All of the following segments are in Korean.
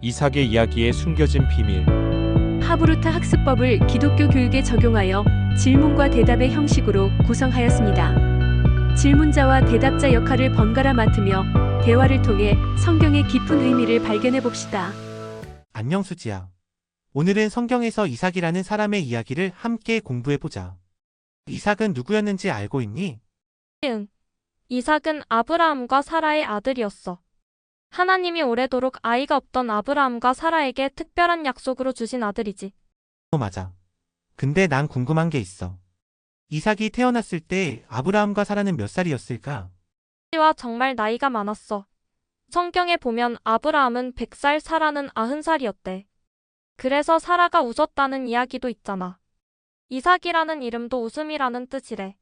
이삭의 이야기에 숨겨진 비밀. 하브루타 학습법을 기독교 교육에 적용하여 질문과 대답의 형식으로 구성하였습니다. 질문자와 대답자 역할을 번갈아 맡으며 대화를 통해 성경의 깊은 의미를 발견해 봅시다. 안녕 수지야. 오늘은 성경에서 이삭이라는 사람의 이야기를 함께 공부해보자. 이삭은 누구였는지 알고 있니? 응. 이삭은 아브라함과 사라의 아들이었어. 하나님이 오래도록 아이가 없던 아브라함과 사라에게 특별한 약속으로 주신 아들이지. 맞아. 근데 난 궁금한 게 있어. 이삭이 태어났을 때 아브라함과 사라는 몇 살이었을까? 와 정말 나이가 많았어. 성경에 보면 아브라함은 100살, 사라는 90살이었대. 그래서 사라가 웃었다는 이야기도 있잖아. 이삭이라는 이름도 웃음이라는 뜻이래.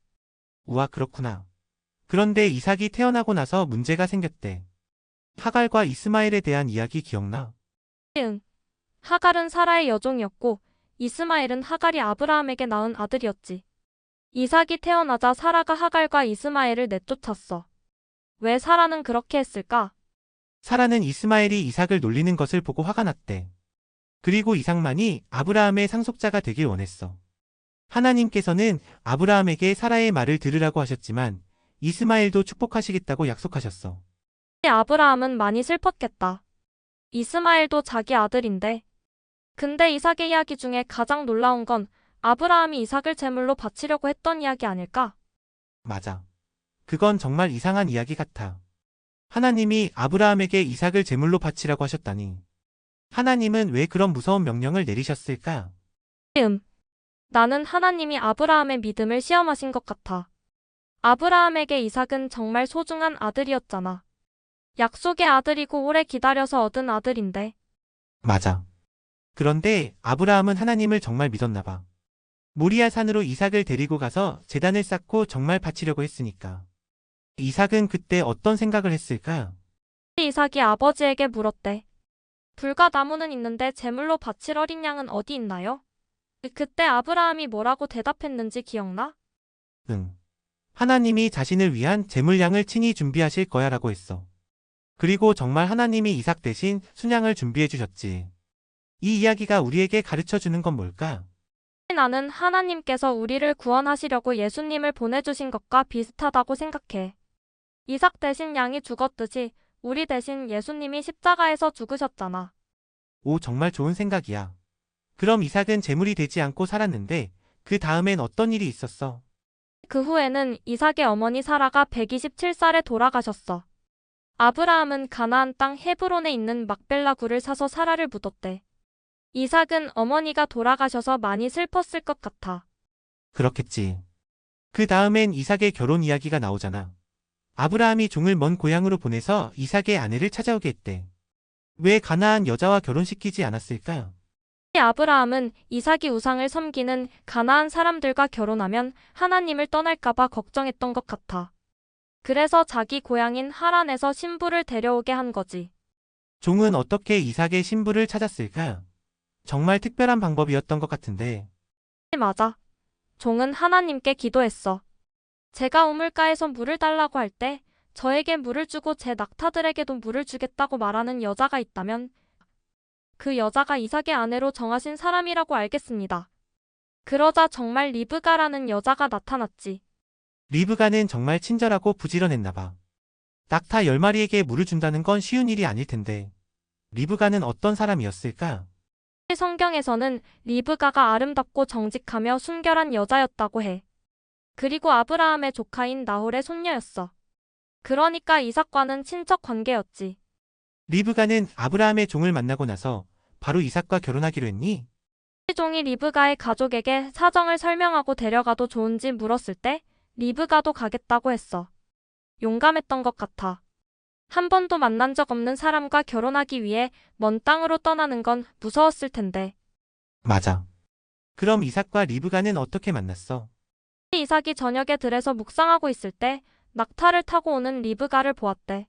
우와, 그렇구나. 그런데 이삭이 태어나고 나서 문제가 생겼대. 하갈과 이스마엘에 대한 이야기 기억나? 응. 하갈은 사라의 여종이었고 이스마엘은 하갈이 아브라함에게 낳은 아들이었지. 이삭이 태어나자 사라가 하갈과 이스마엘을 내쫓았어. 왜 사라는 그렇게 했을까? 사라는 이스마엘이 이삭을 놀리는 것을 보고 화가 났대. 그리고 이삭만이 아브라함의 상속자가 되길 원했어. 하나님께서는 아브라함에게 사라의 말을 들으라고 하셨지만 이스마엘도 축복하시겠다고 약속하셨어. 아브라함은 많이 슬펐겠다. 이스마엘도 자기 아들인데. 근데 이삭의 이야기 중에 가장 놀라운 건 아브라함이 이삭을 제물로 바치려고 했던 이야기 아닐까? 맞아. 그건 정말 이상한 이야기 같아. 하나님이 아브라함에게 이삭을 제물로 바치라고 하셨다니. 하나님은 왜 그런 무서운 명령을 내리셨을까? 나는 하나님이 아브라함의 믿음을 시험하신 것 같아. 아브라함에게 이삭은 정말 소중한 아들이었잖아. 약속의 아들이고 오래 기다려서 얻은 아들인데. 맞아. 그런데 아브라함은 하나님을 정말 믿었나 봐. 모리아 산으로 이삭을 데리고 가서 제단을 쌓고 정말 바치려고 했으니까. 이삭은 그때 어떤 생각을 했을까? 이삭이 아버지에게 물었대. 불과 나무는 있는데 제물로 바칠 어린 양은 어디 있나요? 그때 아브라함이 뭐라고 대답했는지 기억나? 응. 하나님이 자신을 위한 제물양을 친히 준비하실 거야 라고 했어. 그리고 정말 하나님이 이삭 대신 순양을 준비해 주셨지. 이 이야기가 우리에게 가르쳐 주는 건 뭘까? 나는 하나님께서 우리를 구원하시려고 예수님을 보내주신 것과 비슷하다고 생각해. 이삭 대신 양이 죽었듯이 우리 대신 예수님이 십자가에서 죽으셨잖아. 오, 정말 좋은 생각이야. 그럼 이삭은 제물이 되지 않고 살았는데 그 다음엔 어떤 일이 있었어? 그 후에는 이삭의 어머니 사라가 127살에 돌아가셨어. 아브라함은 가나안 땅 헤브론에 있는 막벨라 굴을 사서 사라를 묻었대. 이삭은 어머니가 돌아가셔서 많이 슬펐을 것 같아. 그렇겠지. 그 다음엔 이삭의 결혼 이야기가 나오잖아. 아브라함이 종을 먼 고향으로 보내서 이삭의 아내를 찾아오게 했대. 왜 가나안 여자와 결혼시키지 않았을까? 아브라함은 이삭이 우상을 섬기는 가나안 사람들과 결혼하면 하나님을 떠날까봐 걱정했던 것 같아. 그래서 자기 고향인 하란에서 신부를 데려오게 한 거지. 종은 어떻게 이삭의 신부를 찾았을까? 정말 특별한 방법이었던 것 같은데. 맞아. 종은 하나님께 기도했어. 제가 우물가에서 물을 달라고 할 때 저에게 물을 주고 제 낙타들에게도 물을 주겠다고 말하는 여자가 있다면 그 여자가 이삭의 아내로 정하신 사람이라고 알겠습니다. 그러자 정말 리브가라는 여자가 나타났지. 리브가는 정말 친절하고 부지런했나 봐. 낙타 10마리에게 물을 준다는 건 쉬운 일이 아닐 텐데. 리브가는 어떤 사람이었을까? 성경에서는 리브가가 아름답고 정직하며 순결한 여자였다고 해. 그리고 아브라함의 조카인 나홀의 손녀였어. 그러니까 이삭과는 친척 관계였지. 리브가는 아브라함의 종을 만나고 나서 바로 이삭과 결혼하기로 했니? 종이 리브가의 가족에게 사정을 설명하고 데려가도 좋은지 물었을 때 리브가도 가겠다고 했어. 용감했던 것 같아. 한 번도 만난 적 없는 사람과 결혼하기 위해 먼 땅으로 떠나는 건 무서웠을 텐데. 맞아. 그럼 이삭과 리브가는 어떻게 만났어? 이삭이 저녁에 들에서 묵상하고 있을 때 낙타를 타고 오는 리브가를 보았대.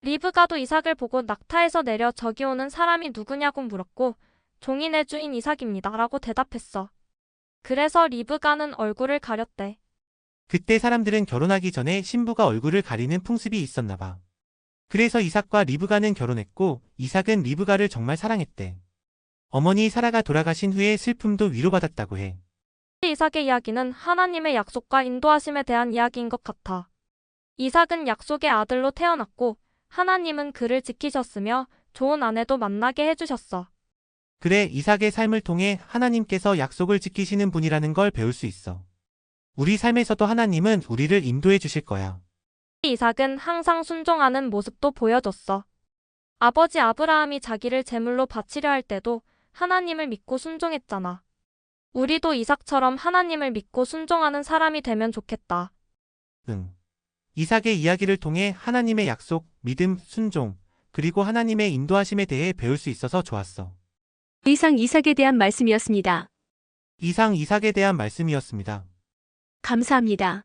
리브가도 이삭을 보고 낙타에서 내려 저기 오는 사람이 누구냐고 물었고 종이 내 주인 이삭입니다 라고 대답했어. 그래서 리브가는 얼굴을 가렸대. 그때 사람들은 결혼하기 전에 신부가 얼굴을 가리는 풍습이 있었나 봐. 그래서 이삭과 리브가는 결혼했고 이삭은 리브가를 정말 사랑했대. 어머니 사라가 돌아가신 후에 슬픔도 위로받았다고 해. 이삭의 이야기는 하나님의 약속과 인도하심에 대한 이야기인 것 같아. 이삭은 약속의 아들로 태어났고 하나님은 그를 지키셨으며 좋은 아내도 만나게 해주셨어. 그래, 이삭의 삶을 통해 하나님께서 약속을 지키시는 분이라는 걸 배울 수 있어. 우리 삶에서도 하나님은 우리를 인도해 주실 거야. 이삭은 항상 순종하는 모습도 보여줬어. 아버지 아브라함이 자기를 제물로 바치려 할 때도 하나님을 믿고 순종했잖아. 우리도 이삭처럼 하나님을 믿고 순종하는 사람이 되면 좋겠다. 응. 이삭의 이야기를 통해 하나님의 약속, 믿음, 순종, 그리고 하나님의 인도하심에 대해 배울 수 있어서 좋았어. 이상 이삭에 대한 말씀이었습니다. 이상 이삭에 대한 말씀이었습니다. 감사합니다.